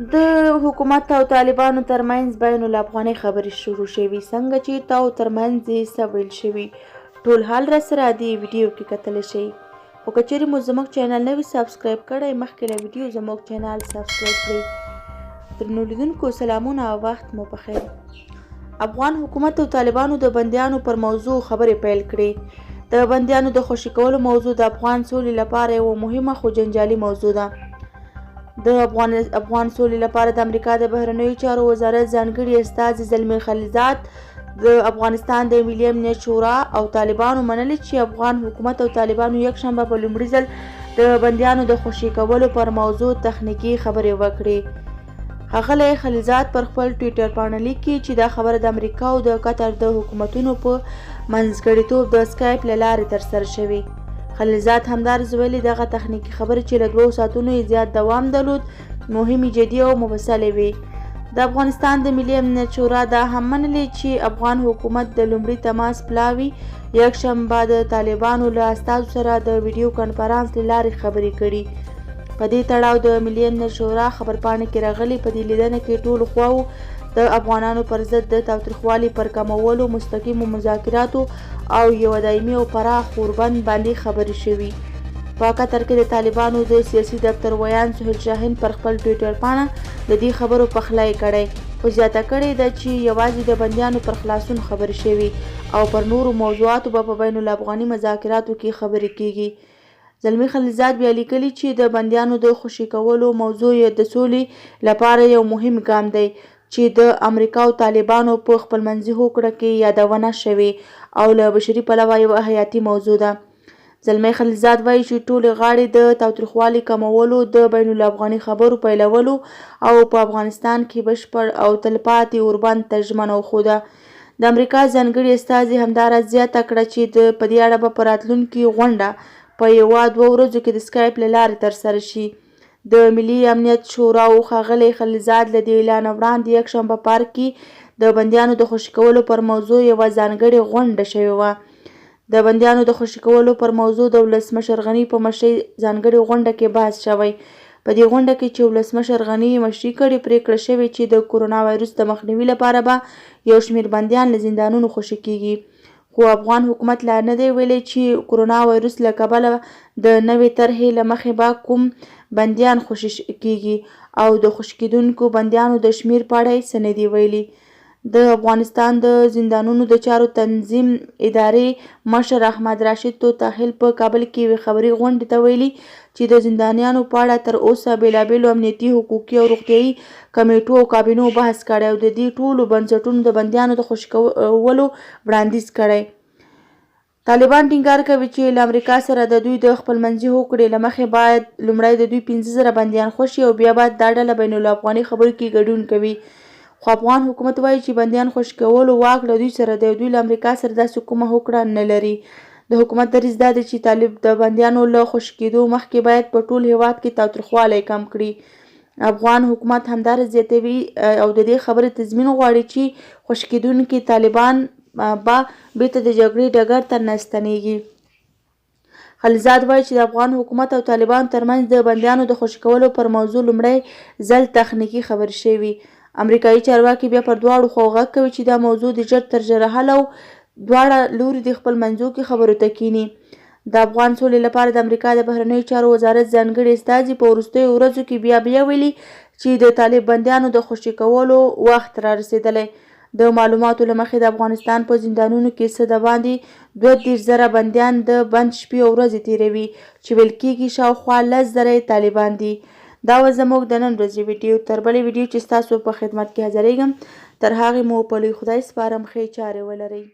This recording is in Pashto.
د حکومت او طالبانو ترمنځ بین الافغاني خبرې شروع شوي، څنګه چې تاسو ترمنځ یې څه ویل شوي ټول حال راسره دې ویډیو کې کتلی شئ. خو که چیرې مو زموږ چینل نه وي سبسکرایب کړی، مخکې له ویډیو زموږ چینل سبسکرایب کړئ. درنو لیدونکو سلامونه او وخت مو بخیر. افغان حکومت او طالبانو د بندیانو پر موضوع خبرې پیل کړې. د بندیانو د خوشي کولو موضوع د افغان سولې لپاره یوه مهمه خو جنجالي موضوع ده. د افغان سولې لپاره د امریکا د بهرنیو چارو وزارت ځانګړي استازي زلمي خلیلزاد د افغانستان د ملي امنیت شورا او طالبانو منلي چې افغان حکومت او طالبانو یکشنبه په لومړي ځل د بندیانو د خوشي کولو پر موضوع تخنیکي خبرې وکړې. ښاغلی خلیلزاد پر خپل ټویټر باندې لیکي چې دا خبره د امریکا او د قطر د حکومتونو په منځګړیتوب د سکایپ له لارې ترسره شوې. خلیلزاد همدارس ویلي دغه تخنیکي خبرې چې له 2 ساعتونو یې زیات دوام درلود مهمې، جدي او مفصلې وې. د افغانستان د ملي امنیت شورا دا هم منلي چې افغان حکومت د لومړي تماس پلاوي یکشنبه د طالبانو له استازو سره د ویډیو کنفرانس له لارې خبرې کړي. په دې تړاو د ملي امنیت شورا خبرپاڼه کې راغلي په دې لیدنه کې ټولو خواوو د افغانانو پر ضد د تاوتریخوالي پر کمولو، مستقیمو مذاکراتو او یوه دایمي او پراخ اوربند باندې خبرې شوي. په قطر کې د طالبانو د سیاسي دفتر ویان سهیل شاهین پر خپل ټویټر پاڼه د دې خبرو پخلی کړی، خو زیاته کړې ده چې یوازې د بندیانو پر خلاصون خبرې شوي او پر نورو موضوعاتو به په بین الافغاني مذاکراتو کې خبرې کیږي. زلمي خلیلزاد بیا لیکلي چې د بندیانو د خوشي کولو موضوع د سولې لپاره یو مهم ګام دی چې د امریکا او طالبانو په خپلمنځي هوکړه کې یادونه شوې او له بشري پلوه یوه حیاتي موضوع ده. زلمی خلیلزاد وایي چې ټولې غاړې د تاوتریخوالي کمولو، د بین الافغاني خبرو پیلولو او په افغانستان کې بشپړ او تلپاتې اوربند ته ژمنه وښوده. د امریکا ځانګړي استازي همداراز زیاته کړه چې په دې اړه به په راتلونکې غونډه په 1-2 ورځو کې د سکایپ له لارې ترسره شي. د ملي امنیت شوراو ښاغلی خلیلزاد له دې اعلانه وړاندې یکشنبه پارک کې د بندیانو د خوشي کولو پر موضوع یوه ځانګړې غونډه شوې وه. د بندیانو د خوشي کولو پر موضوع د ولسمشر غني په مشرۍ ځانګړې غونډه کې بحث شوی. په دې غونډه کې چې ولسمشر غني مشري کړې پریکړه شوې چې د کورونا وایرس د مخنیوي لپاره به یو شمېر بندیان له زندانونو خوشي کیږي. خو افغان حکومت لا نه دی ویلی چې کورونا وایرس له کبله د نوې طرحې له مخې به کوم بندیان خوشي کیږي او د خوشي کیدونکو بندیانو د شمېر په اړه یې څه نه دي ویلي. د افغانستان د زندانونو د چارو تنظیم ادارې مشر احمد راشد توتاحل په کابل کې یوې خبري غونډې ته ویلي چې د زندانیانو په اړه تر اوسه بېلابېلو امنیتي، حقوقي او روغتیایي کمیټو او کابینو بحث کړی او د دې ټولو بنسټونو د بندیانو د خوشي کولو وړاندیز کړی. طالبان ټینګار کوي چې له امریکا سره د دوی د خپلمنځي هوکړې له مخې باید لومړی د دوی 15,000 بندیان خوشي او بیا باید دا ډله بین الافغاني خبرو کې ګډون کوي. خو افغان حکومت وایي چې بندیان خوشي کولو واک له دوی سره دی او دوی له امریکا سره داسې کومه هوکړه نه لري. د حکومت دریځ دا دی چې طالب د بندیانو له خوشي کېدو مخکې باید په ټول هېواد کې تاوتریخوالی کم کړي. افغان حکومت همدارس زیاتوي او د دې خبرې تضمین غواړي چې خوشي کېدونکي طالبان به بیرته د جګړې ډګر ته نه ستنیږي. خلیلزاد وایي چې د افغان حکومت او طالبانو ترمنځ د بندیانو د خوشي کولو پر موضوع لومړی ځل تخنیکي خبرې شوي. امریکایي چارواکي بیا پر دواړو خواو غږ کوي چې دا موضوع د ژر تر ژره حل او دواړه لوري د خپل منځو کې خبرو ته کینی. د افغان سولې لپاره د امریکا د بهرنیو چارو وزارت ځانګړي استازي په وروستیو ورځو کې بیا ویلي چې د طالب بندیانو د خوشي کولو وخت را رسېدلی. د معلوماتو له مخې د افغانستان په زندانونو کې څه د باندې 32,000 بندیان د بند شپې او ورځې تیروي چې ویل کېږي شاوخوا 10,000 طالبان دي. دا و زموږ د نن ورځې ویډیو. تر بلې ویډیو چې ستاسو په خدمت کې حاضرېږم تر هغې مو په لوی خدای سپارم ښې چارې ولرئ.